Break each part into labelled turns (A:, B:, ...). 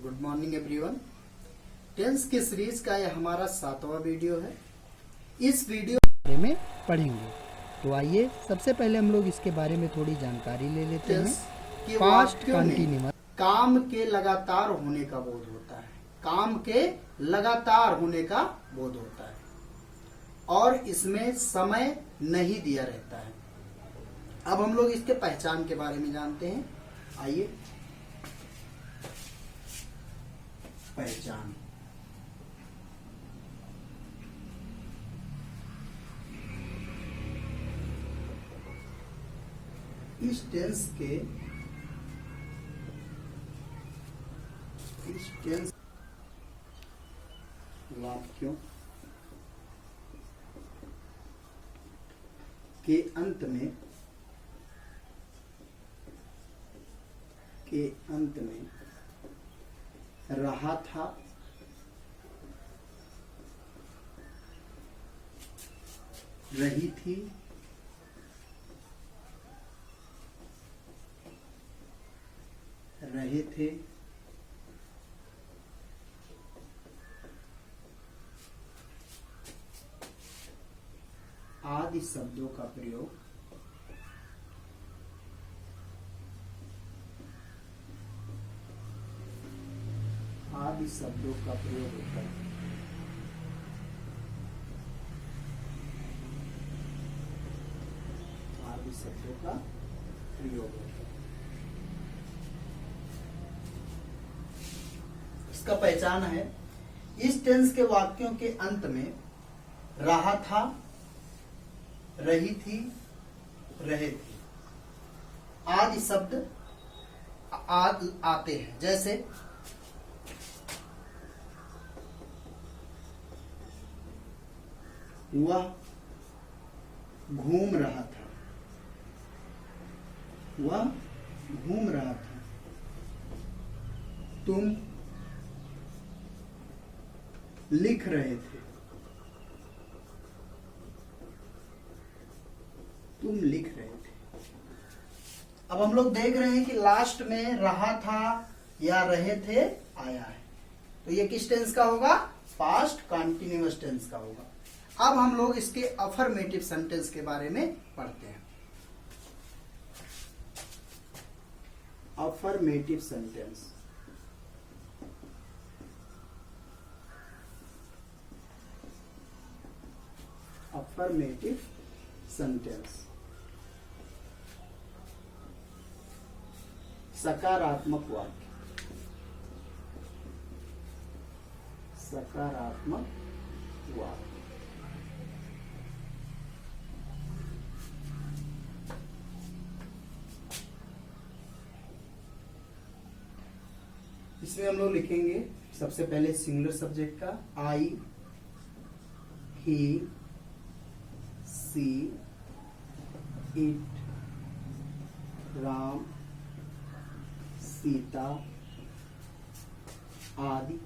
A: Good morning everyone. Tense की series का यह हमारा 7वां वीडियो है। इस वीडियो के बारे में पढ़ेंगे। तो आइए सबसे पहले हम लोग इसके बारे में थोड़ी जानकारी ले लेते हैं। पास्ट कंटिन्यूअस काम के लगातार होने का बोध होता है। काम के लगातार होने का बोध होता है और इसमें समय नहीं दिया रहता है। अब हम लोग इसके पहचान के बारे में जानते हैं। आइए पहचान। इस टेंस वाक्यों के अंत में रहा था, रही थी, रहे थे, आदि शब्दों का प्रयोग होता है। आदि शब्दों का प्रयोग होता है। इसका पहचान है, इस टेंस के वाक्यों के अंत में रहा था, रही थी, रहे थे आदि शब्द आते हैं। जैसे वह घूम रहा था, वह घूम रहा था, तुम लिख रहे थे, तुम लिख रहे थे। अब हम लोग देख रहे हैं कि लास्ट में रहा था या रहे थे आया है, तो ये किस टेंस का होगा? पास्ट कंटिन्यूअस टेंस का होगा। अब हम लोग इसके अफर्मेटिव सेंटेंस के बारे में पढ़ते हैं। अफर्मेटिव सेंटेंस सकारात्मक वाक्य, सकारात्मक वाक्य। इसमें हम लोग लिखेंगे सबसे पहले सिंगुलर सब्जेक्ट का आई, ही, सी, इट, राम, सीता आदि।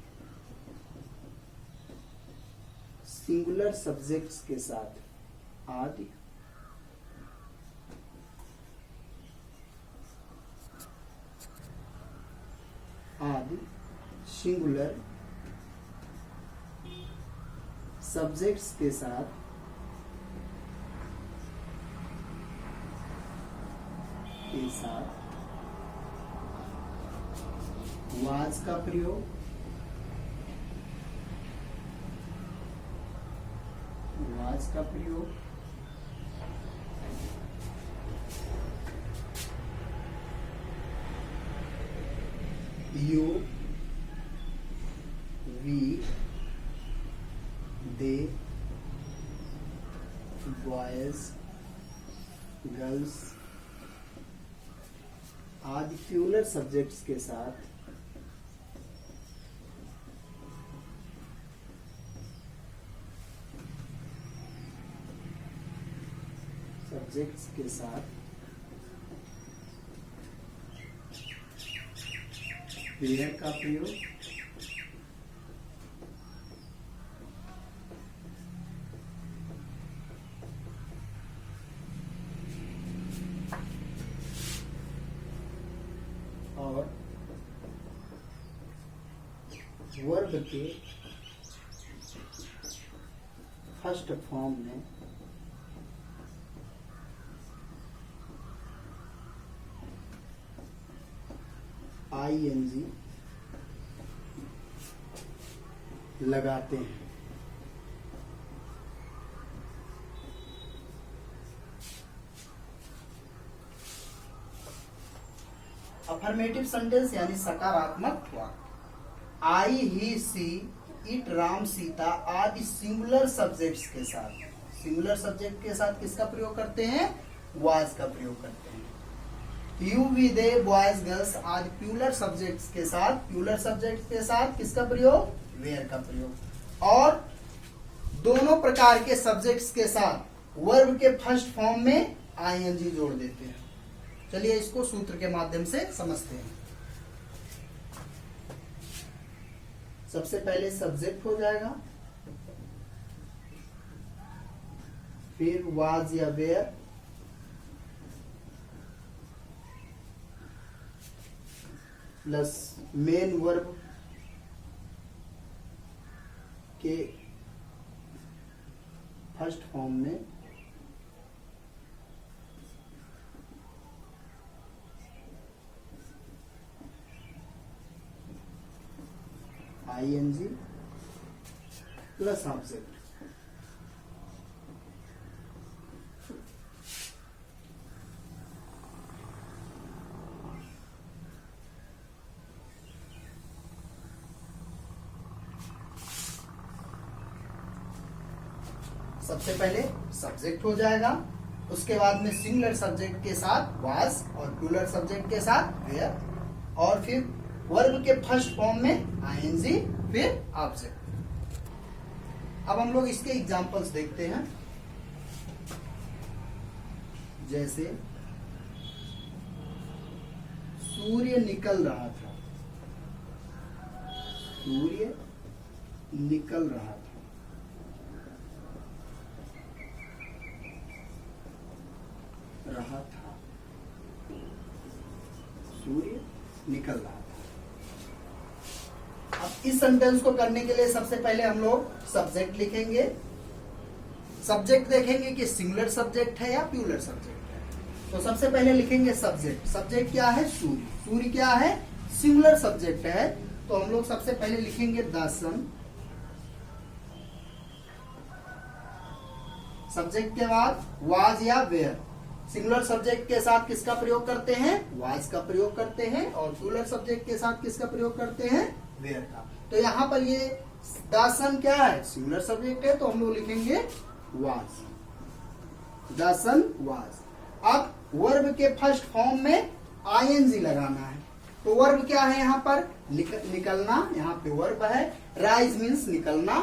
A: सिंगुलर सब्जेक्ट्स के साथ आदि, आदि सिंगुलर सब्जेक्ट्स के साथ वाज का प्रयोग, वाज का प्रयोग, you, we, they, boys, girls आदि प्लूरल सब्जेक्ट्स के साथ वेयर का प्रयोग, और वर्ब के फर्स्ट फॉर्म में आईएनजी लगाते हैं। अफर्मेटिव सेंटेंस यानी सकारात्मक वाक्य। आई, ही, सी, इट, राम, सीता आदि सिंगुलर सब्जेक्ट्स के साथ, सिंगुलर सब्जेक्ट के साथ किसका प्रयोग करते हैं? वाज का प्रयोग करते हैं। You, we, they, boys, girls आदि प्यूलर सब्जेक्ट्स के साथ, प्यूलर सब्जेक्ट्स के साथ किसका प्रयोग? वेयर का प्रयोग। और दोनों प्रकार के सब्जेक्ट्स के साथ वर्ब के फर्स्ट फॉर्म में आईएनजी जोड़ देते हैं। चलिए इसको सूत्र के माध्यम से समझते हैं। सबसे पहले सब्जेक्ट हो जाएगा, फिर वाज या वेयर, प्लस मेन वर्ब के फर्स्ट फॉर्म में आईएनजी प्लस ऑब्जेक्ट। सबसे पहले सब्जेक्ट हो जाएगा, उसके बाद में सिंगुलर सब्जेक्ट के साथ वाज और प्लूरल सब्जेक्ट के साथ वेयर, और फिर वर्ब के फर्स्ट फॉर्म में आईएनजी, फिर ऑब्जेक्ट। अब हम लोग इसके एग्जांपल्स देखते हैं। जैसे सूर्य निकल रहा था, सूर्य निकल रहा था, सूर्य निकल रहा था। अब इस सेंटेंस को करने के लिए सबसे पहले हम लोग सब्जेक्ट लिखेंगे। सब्जेक्ट देखेंगे कि सिंगुलर सब्जेक्ट है या प्लूरल सब्जेक्ट है। तो सबसे पहले लिखेंगे सब्जेक्ट। सब्जेक्ट क्या है? सूर्य। सूर्य क्या है? सिंगुलर सब्जेक्ट है। तो हम लोग सबसे पहले लिखेंगे द सन। सब्जेक्ट के बाद वाज या वेयर। सिंगुलर सब्जेक्ट के साथ किसका प्रयोग करते हैं? वाज का प्रयोग करते हैं। और प्लूरल सब्जेक्ट के साथ किसका प्रयोग करते हैं? वेयर का। तो यहाँ पर ये द सन क्या है? सिंगुलर सब्जेक्ट है, तो हम लोग लिखेंगे वाज। The sun was. अब वर्ब के फर्स्ट फॉर्म में आईएनजी लगाना है। तो वर्ब क्या है यहाँ पर? निकलना। यहाँ पे वर्ब है। राइज मीन्स निकलना।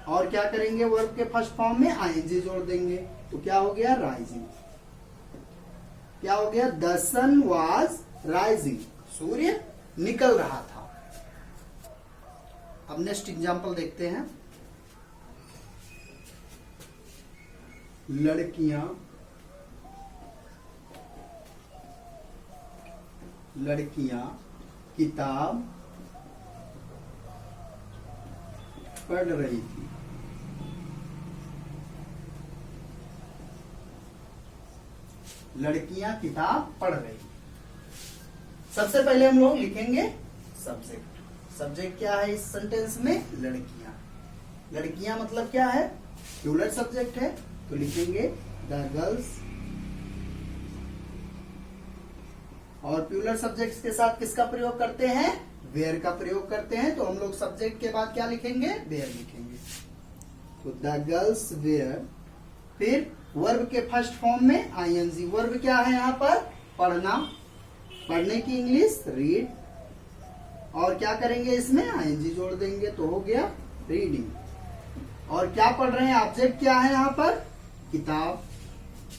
A: और क्या करेंगे? वर्ब के फर्स्ट फॉर्म में आईएनजी जोड़ देंगे। तो क्या हो गया? राइजिंग। क्या हो गया? The sun was rising. सूर्य निकल रहा था। अब नेक्स्ट एग्जांपल देखते हैं। लड़कियां किताब पढ़ रही थी। लड़कियां किताब पढ़ रही थी। सबसे पहले हम लोग लिखेंगे सब्जेक्ट। सब्जेक्ट क्या है इस सेंटेंस में? लड़कियां। लड़कियां मतलब क्या है? प्लूरल सब्जेक्ट है, तो लिखेंगे द गर्ल्स। और प्लूरल सब्जेक्ट्स के साथ किसका प्रयोग करते हैं? वेयर का प्रयोग करते हैं। तो हम लोग सब्जेक्ट के बाद क्या लिखेंगे? वेयर लिखेंगे। तो द गर्ल्स वेयर। फिर वर्ब के फर्स्ट फॉर्म में आईएनजी। वर्ब क्या है यहाँ पर? पढ़ना। पढ़ने की इंग्लिश रीड। और क्या करेंगे? इसमें आईएनजी जोड़ देंगे, तो हो गया रीडिंग। और क्या पढ़ रहे हैं? ऑब्जेक्ट क्या है यहाँ पर? किताब।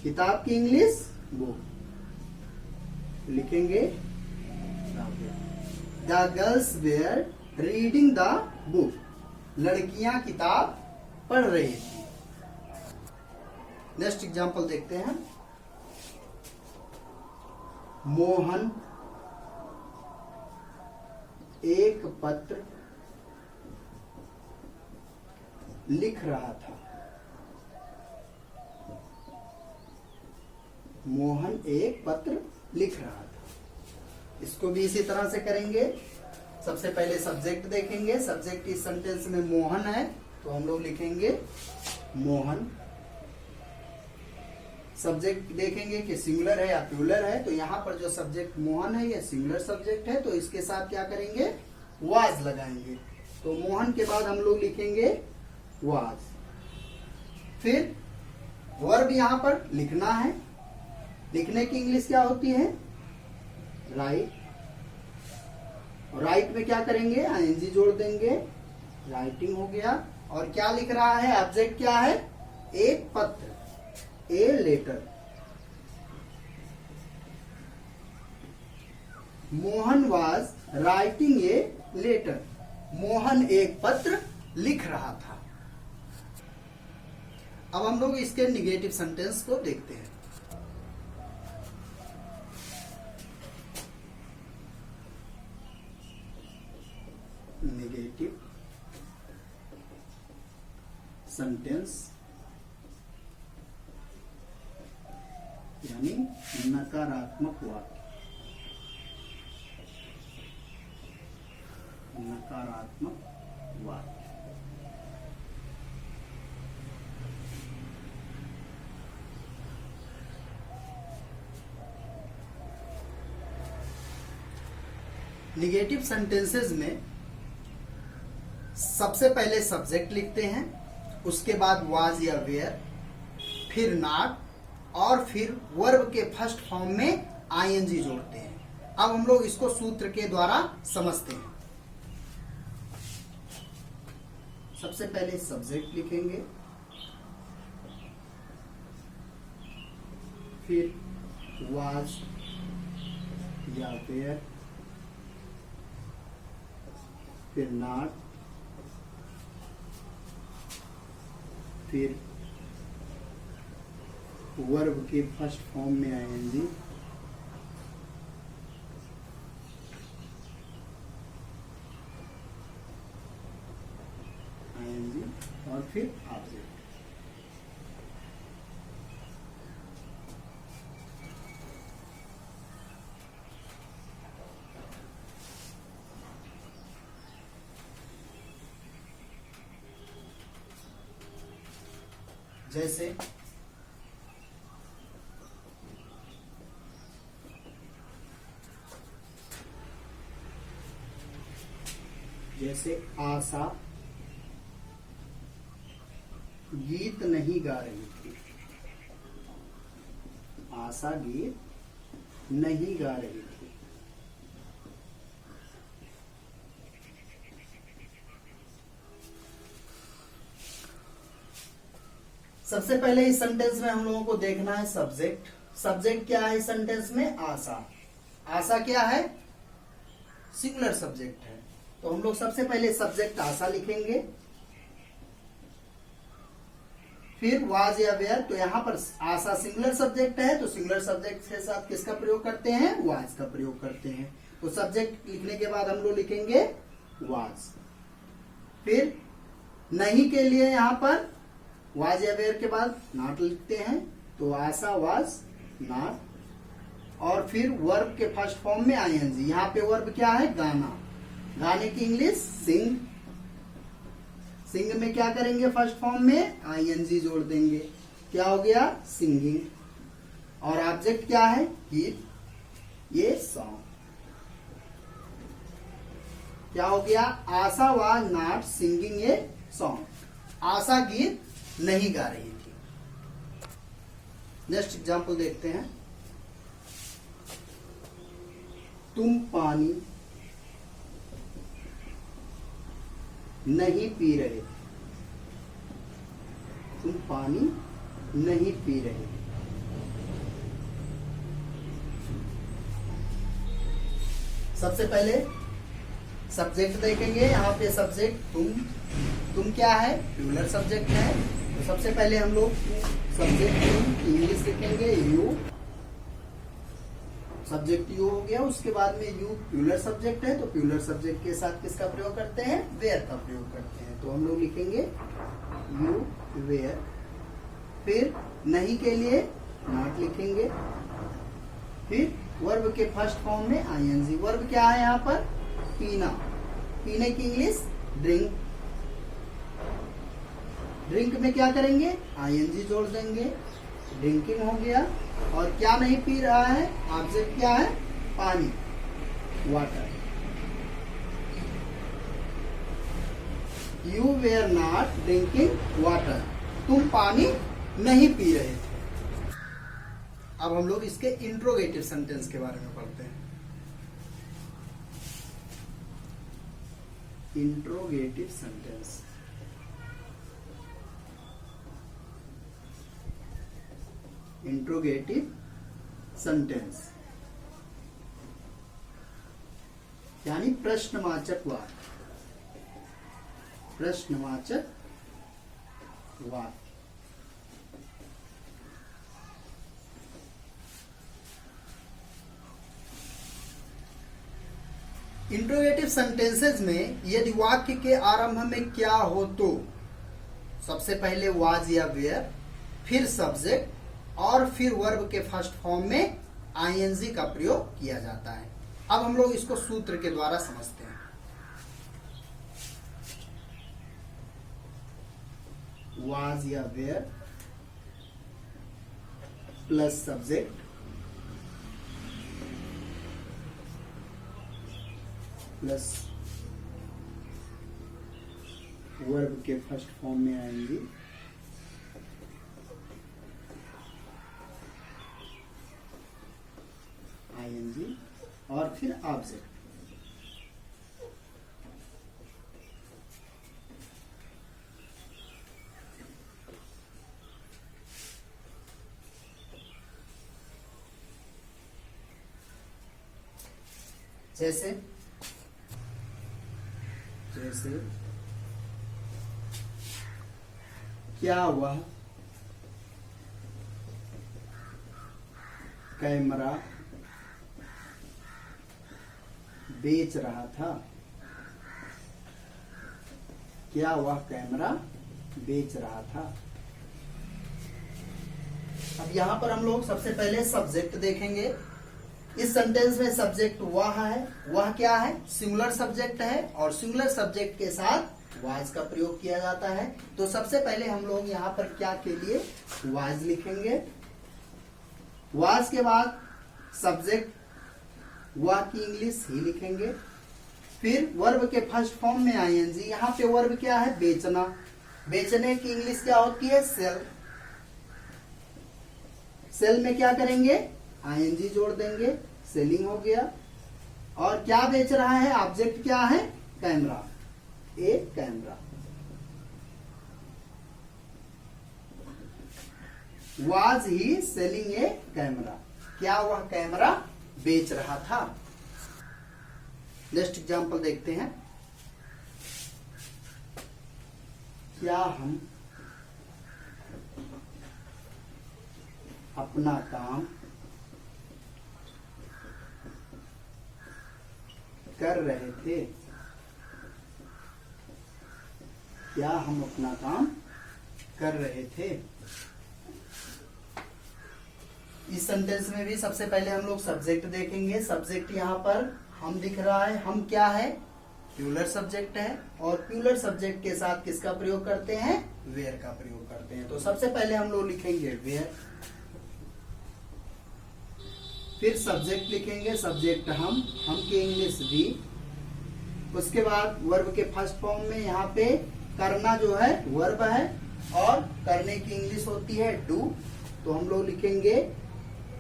A: किताब की इंग्लिश बुक। लिखेंगे the girls were reading the book. लड़कियां किताब पढ़ रही थी। नेक्स्ट एग्जांपल देखते हैं। मोहन एक पत्र लिख रहा था। मोहन एक पत्र लिख रहा था। इसको भी इसी तरह से करेंगे। सबसे पहले सब्जेक्ट देखेंगे। सब्जेक्ट इस सेंटेंस में मोहन है, तो हम लोग लिखेंगे मोहन। सब्जेक्ट देखेंगे कि सिंगुलर है या प्लूरल है, तो यहाँ पर जो सब्जेक्ट मोहन है ये सिंगुलर सब्जेक्ट है, तो इसके साथ क्या करेंगे, वाज लगाएंगे। तो मोहन के बाद हम लोग लिखेंगे वाज। फिर वर्ब यहाँ पर लिखना है। लिखने की इंग्लिश क्या होती है, राइट। राइट में क्या करेंगे, आईएनजी जोड़ देंगे, राइटिंग हो गया। और क्या लिख रहा है, ऑब्जेक्ट क्या है, एक पत्र, a letter. Mohan was writing a letter. Mohan एक पत्र लिख रहा था। अब हम लोग इसके निगेटिव सेंटेंस को देखते हैं। नेगेटिव सेंटेंस यानी नकारात्मक वाक्य। नकारात्मक वाक्य। निगेटिव सेंटेंसेस में सबसे पहले सब्जेक्ट लिखते हैं, उसके बाद वाज या वेयर, फिर नॉट, और फिर वर्ब के फर्स्ट फॉर्म में आईएनजी जोड़ते हैं। अब हम लोग इसको सूत्र के द्वारा समझते हैं। सबसे पहले सब्जेक्ट लिखेंगे, फिर वाज या वेयर, फिर नॉट, फिर वर्ब के फर्स्ट फॉर्म में आईएनजी, और फिर ऑब्जेक्ट। जैसे आशा गीत नहीं गा रही थी। आशा गीत नहीं गा रही थी। सबसे पहले इस सेंटेंस में हम लोगों को देखना है सब्जेक्ट। सब्जेक्ट क्या है इस सेंटेंस में, आशा। आशा क्या है, सिंगुलर सब्जेक्ट है। तो हम लोग सबसे पहले सब्जेक्ट आशा लिखेंगे, फिर वाज या वेयर। तो यहाँ पर आशा सिंगुलर सब्जेक्ट है, तो सिंगुलर सब्जेक्ट के साथ किसका प्रयोग करते हैं, वाज का प्रयोग करते हैं। तो सब्जेक्ट लिखने के बाद हम लोग लिखेंगे वाज। फिर नहीं के लिए यहाँ पर वाज या वेयर के बाद नॉट लिखते हैं, तो आशा वाज नॉट। और फिर वर्ब के फर्स्ट फॉर्म में आईएनजी। यहाँ पे वर्ब क्या है, गाना। गाने की इंग्लिश सिंग। सिंग में क्या करेंगे, फर्स्ट फॉर्म में आईएनजी जोड़ देंगे, क्या हो गया, सिंगिंग। और ऑब्जेक्ट क्या है, गीत, ये सॉन्ग। क्या हो गया, Asha was not singing a song. Asha गीत नहीं गा रही थी। नेक्स्ट एग्जाम्पल देखते हैं। तुम पानी नहीं पी रहे थे। तुम पानी नहीं पी रहे थे। सबसे पहले सब्जेक्ट देखेंगे। यहाँ पे सब्जेक्ट तुम क्या है, प्लूरल सब्जेक्ट है। तो सबसे पहले हम लोग सब्जेक्ट इंग्लिश लिखेंगे, यू। सब्जेक्ट यू हो गया, उसके बाद में यू प्यूलर सब्जेक्ट है, तो प्यूलर सब्जेक्ट के साथ किसका प्रयोग करते हैं, वेयर का प्रयोग करते हैं। तो हम लोग लिखेंगे यू वेयर। फिर नहीं के लिए नॉट लिखेंगे। फिर वर्ब के फर्स्ट फॉर्म में आईएनजी। वर्ब क्या है यहाँ पर, पीना। पीने की इंग्लिश ड्रिंक। ड्रिंक में क्या करेंगे, आईएनजी जोड़ देंगे, ड्रिंकिंग हो गया। और क्या नहीं पी रहा है, ऑब्जेक्ट क्या है, पानी, water. You were not drinking water, तुम पानी नहीं पी रहे थे। अब हम लोग इसके इंट्रोगेटिव सेंटेंस के बारे में पढ़ते हैं। इंट्रोगेटिव सेंटेंस, इंट्रोगेटिव सेंटेंस यानी प्रश्नवाचक वाक्य। प्रश्नवाचक वाक्य। इंट्रोगेटिव सेंटेंसेस में यदि वाक्य के आरंभ में क्या हो तो सबसे पहले वाज या वेयर, फिर सब्जेक्ट और फिर वर्ब के फर्स्ट फॉर्म में आईएनजी का प्रयोग किया जाता है। अब हम लोग इसको सूत्र के द्वारा समझते हैं। वाज या were plus subject plus verb के फर्स्ट फॉर्म में आएंगी आईएनजी और फिर ऑब्जेक्ट। जैसे जैसे क्या वह कैमरा बेच रहा था। क्या वह कैमरा बेच रहा था। अब यहां पर हम लोग सबसे पहले सब्जेक्ट देखेंगे। इस सेंटेंस में सब्जेक्ट वह है। वह क्या है, सिंगुलर सब्जेक्ट है और सिंगुलर सब्जेक्ट के साथ वाज का प्रयोग किया जाता है। तो सबसे पहले हम लोग यहाँ पर क्या के लिए वाज लिखेंगे। वाज के बाद सब्जेक्ट वह की इंग्लिश ही लिखेंगे। फिर वर्ब के फर्स्ट फॉर्म में आईएनजी। यहाँ पे वर्ब क्या है, बेचना। बेचने की इंग्लिश क्या होती है, सेल। सेल में क्या करेंगे, आईएनजी जोड़ देंगे, सेलिंग हो गया। और क्या बेच रहा है, ऑब्जेक्ट क्या है, camera, A camera. Was he selling A camera, क्या वह कैमरा बेच रहा था। नेक्स्ट एग्जांपल देखते हैं। क्या हम अपना काम कर रहे थे। क्या हम अपना काम कर रहे थे। इस सेंटेंस में भी सबसे पहले हम लोग सब्जेक्ट देखेंगे। सब्जेक्ट यहाँ पर हम दिख रहा है। हम क्या है, प्यूलर सब्जेक्ट है और प्यूलर सब्जेक्ट के साथ किसका प्रयोग करते हैं, वेयर का प्रयोग करते हैं। तो सबसे पहले हम लोग लिखेंगे वेयर, फिर सब्जेक्ट लिखेंगे। सब्जेक्ट हम की इंग्लिश वी। उसके बाद वर्ब के फर्स्ट फॉर्म में यहाँ पे करना जो है वर्ब है और करने की इंग्लिश होती है डू। तो हम लोग लिखेंगे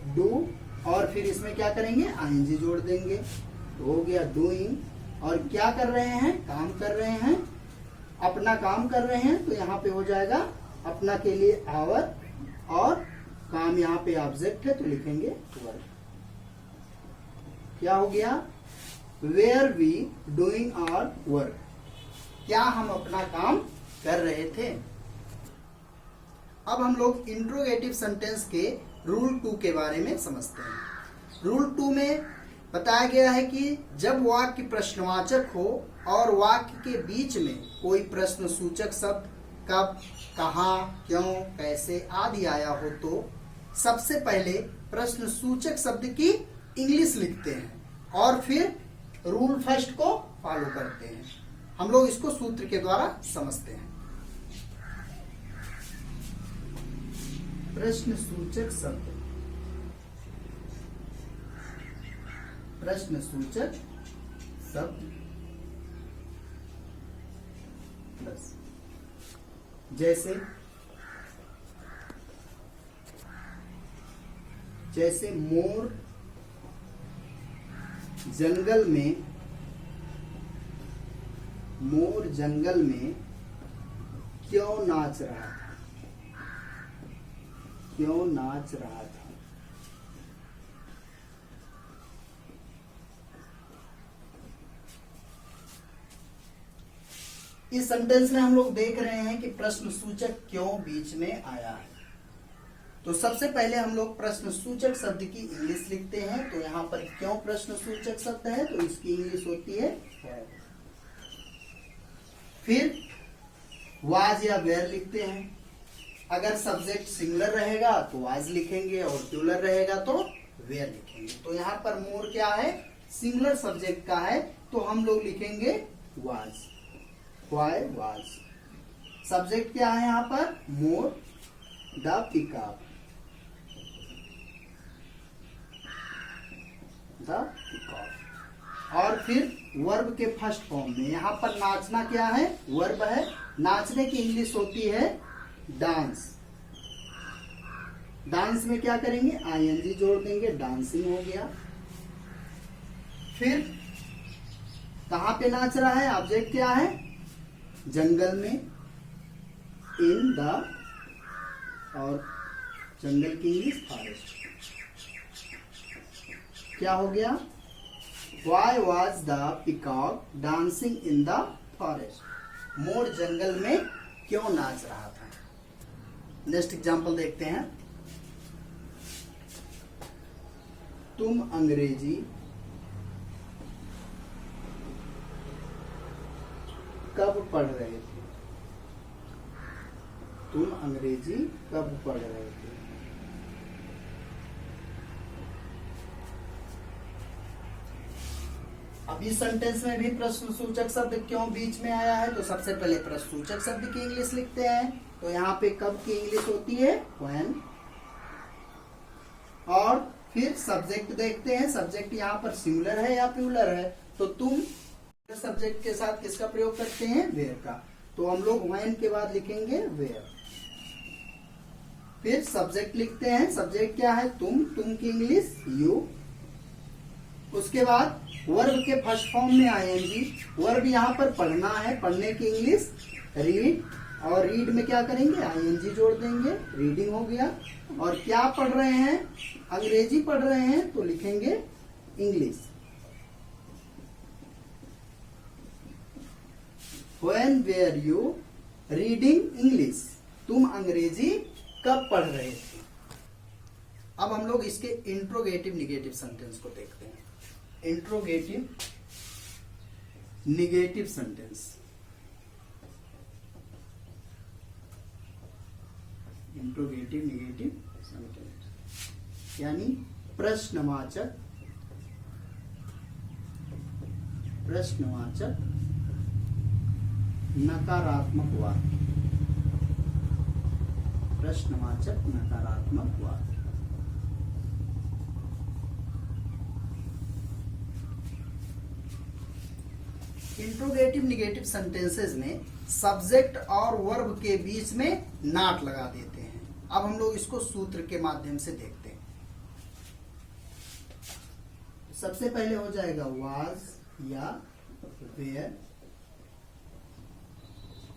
A: डू और फिर इसमें क्या करेंगे, आईएनजी जोड़ देंगे। तो हो गया डूइंग। और क्या कर रहे हैं, काम कर रहे हैं, अपना काम कर रहे हैं। तो यहाँ पे हो जाएगा अपना के लिए आवर और काम यहाँ पे ऑब्जेक्ट है तो लिखेंगे वर्ब। क्या हो गया, were we doing our work, क्या हम अपना काम कर रहे थे। अब हम लोग इंट्रोगेटिव सेंटेंस के रूल 2 के बारे में समझते हैं। रूल 2 में बताया गया है कि जब वाक्य प्रश्नवाचक हो और वाक्य के बीच में कोई प्रश्न सूचक शब्द कब, कहाँ, क्यों, कैसे आदि आया हो तो सबसे पहले प्रश्न सूचक शब्द की इंग्लिश लिखते हैं और फिर रूल फर्स्ट को फॉलो करते हैं। हम लोग इसको सूत्र के द्वारा समझते हैं। प्रश्न सूचक शब्द, प्रश्न सूचक शब्द प्लस, जैसे मोर जंगल में, मोर जंगल में क्यों नाच रहा था, क्यों नाच रहा था। इस सेंटेंस में हम लोग देख रहे हैं कि प्रश्न सूचक क्यों बीच में आया है। तो सबसे पहले हम लोग प्रश्न सूचक शब्द की इंग्लिश लिखते हैं। तो यहाँ पर क्यों प्रश्न सूचक शब्द है तो इसकी इंग्लिश होती है। फिर वाज या वेयर लिखते हैं। अगर सब्जेक्ट सिंगुलर रहेगा तो वाज लिखेंगे और प्लूरल रहेगा तो वेयर लिखेंगे। तो यहाँ पर मोर क्या है, सिंगुलर सब्जेक्ट का है, तो हम लोग लिखेंगे वाज, वाई वाज। सब्जेक्ट क्या है यहाँ पर, मोर, द पिकअप, द पिकअप। और फिर वर्ब के फर्स्ट फॉर्म में यहाँ पर नाचना क्या है, वर्ब है। नाचने की इंग्लिश होती है डांस। डांस में क्या करेंगे, आईएनजी जोड़ देंगे, डांसिंग हो गया। फिर कहां पे नाच रहा है, ऑब्जेक्ट क्या है, जंगल में, इन द, और जंगल की इंग्लिश फॉरेस्ट। क्या हो गया, why was the peacock dancing in the forest. मोर जंगल में क्यों नाच रहा था। नेक्स्ट एग्जांपल देखते हैं। तुम अंग्रेजी कब पढ़ रहे थे, तुम अंग्रेजी कब पढ़ रहे थे। अब इस सेंटेंस में भी प्रश्न सूचक शब्द क्यों बीच में आया है। तो सबसे पहले प्रश्न सूचक शब्द की इंग्लिश लिखते हैं। तो यहाँ पे कब की इंग्लिश होती है, व्हेन। और फिर सब्जेक्ट देखते हैं, सब्जेक्ट यहाँ पर सिंगुलर है या प्लूरल है। तो तुम सब्जेक्ट के साथ किसका प्रयोग करते हैं, वेयर का। तो हम लोग व्हेन के बाद लिखेंगे वेयर। फिर सब्जेक्ट लिखते हैं, सब्जेक्ट क्या है, तुम की इंग्लिश यू। उसके बाद वर्ब के फर्स्ट फॉर्म में आएंगी। वर्ब यहाँ पर पढ़ना है, पढ़ने की इंग्लिश रीड, और रीड में क्या करेंगे, आईएनजी जोड़ देंगे, रीडिंग हो गया। और क्या पढ़ रहे हैं, अंग्रेजी पढ़ रहे हैं, तो लिखेंगे English. When were you reading English? तुम अंग्रेजी कब पढ़ रहे थे। अब हम लोग इसके इंट्रोगेटिव निगेटिव सेंटेंस को देखते हैं। Interrogative negative sentence, interrogative negative sentence यानी प्रश्नवाचक, प्रश्नवाचक नकारात्मक वाक्य, प्रश्नवाचक नकारात्मक वाक्य। इंट्रोगेटिव निगेटिव सेंटेंसेस में सब्जेक्ट और वर्ब के बीच में नॉट लगा देते हैं। अब हम लोग इसको सूत्र के माध्यम से देखते हैं। सबसे पहले हो जाएगा वाज या were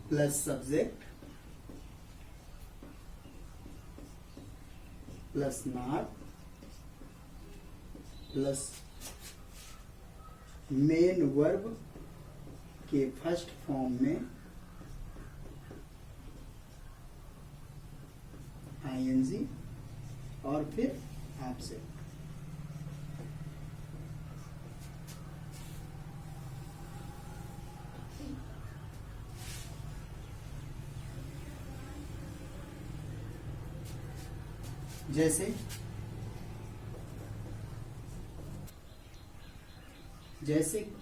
A: plus subject plus not plus main verb के फर्स्ट फॉर्म में आईएनजी और फिर ऑब्जेक्ट। जैसे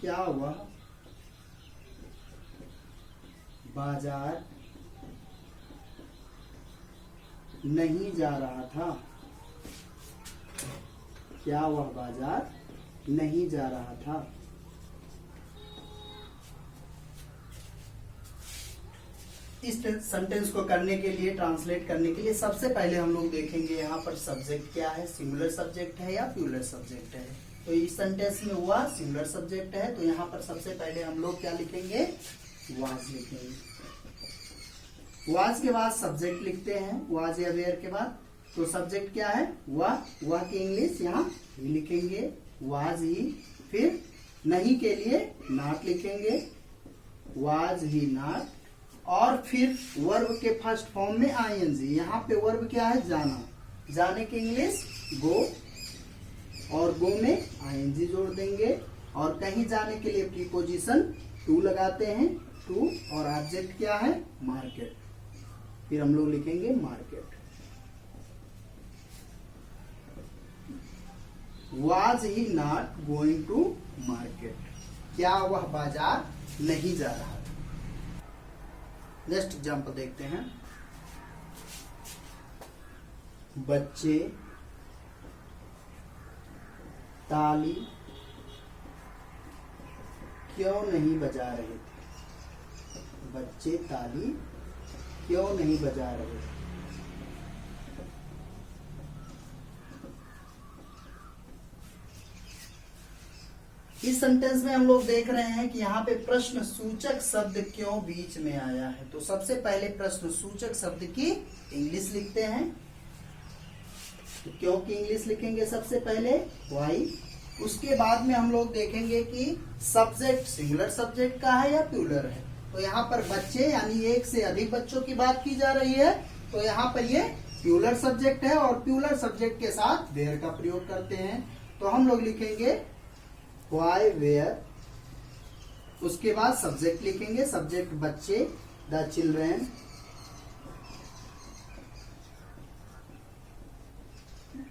A: क्या वह बाजार नहीं जा रहा था। क्या वह बाजार नहीं जा रहा था। इस सेंटेंस को करने के लिए, ट्रांसलेट करने के लिए सबसे पहले हम लोग देखेंगे यहाँ पर सब्जेक्ट क्या है, सिंगुलर सब्जेक्ट है या प्लूरल सब्जेक्ट है। तो इस सेंटेंस में हुआ सिंगुलर सब्जेक्ट है, तो यहाँ पर सबसे पहले हम लोग क्या लिखेंगे, वाज लिखेंगे। वाज के बाद सब्जेक्ट लिखते हैं, वाज या वेयर के बाद। तो सब्जेक्ट क्या है, वह की इंग्लिश यहाँ ही लिखेंगे, वाज ही। फिर नहीं के लिए नॉट लिखेंगे, वाज ही नॉट। और फिर वर्ब के फर्स्ट फॉर्म में आईएनजी। यहाँ पे वर्ब क्या है, जाना। जाने की इंग्लिश गो, और गो में आईएनजी जोड़ देंगे। और कहीं जाने के लिए प्रीपोजिशन टू लगाते हैं, टू। और ऑब्जेक्ट क्या है, मार्केट। फिर हम लोग लिखेंगे market. Was he not going to market? क्या वह बाजार नहीं जा रहा था। नेक्स्ट एग्जाम्पल देखते हैं। बच्चे ताली क्यों नहीं बजा रहे थे। बच्चे ताली क्यों नहीं बजा रहे थे। इस सेंटेंस में हम लोग देख रहे हैं कि यहाँ पे प्रश्न सूचक शब्द क्यों बीच में आया है। तो सबसे पहले प्रश्न सूचक शब्द की इंग्लिश लिखते हैं। तो क्यों की इंग्लिश लिखेंगे सबसे पहले, व्हाई। उसके बाद में हम लोग देखेंगे कि सब्जेक्ट सिंगुलर सब्जेक्ट का है या प्लूरल है। तो यहाँ पर बच्चे यानी एक से अधिक बच्चों की बात की जा रही है, तो यहाँ पर ये प्लूरल सब्जेक्ट है। और प्लूरल सब्जेक्ट के साथ वेयर का प्रयोग करते हैं। तो हम लोग लिखेंगे वाई वेयर। उसके बाद सब्जेक्ट लिखेंगे, सब्जेक्ट बच्चे, the children.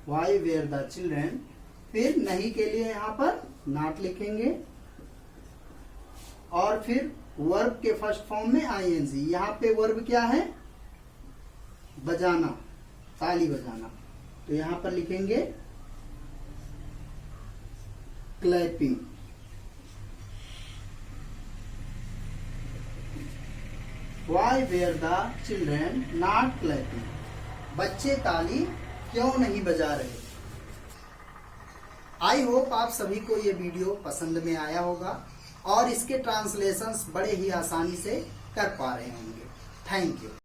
A: Why were the children. फिर नहीं के लिए यहाँ पर नॉट लिखेंगे। और फिर वर्ब के फर्स्ट फॉर्म में आईएनजी। यहाँ पे वर्ब क्या है, बजाना, ताली बजाना। तो यहाँ पर लिखेंगे clapping. Why were the children not clapping? बच्चे ताली क्यों नहीं बजा रहे। आई होप आप सभी को ये वीडियो पसंद में आया होगा और इसके ट्रांसलेशंस बड़े ही आसानी से कर पा रहे होंगे। Thank you.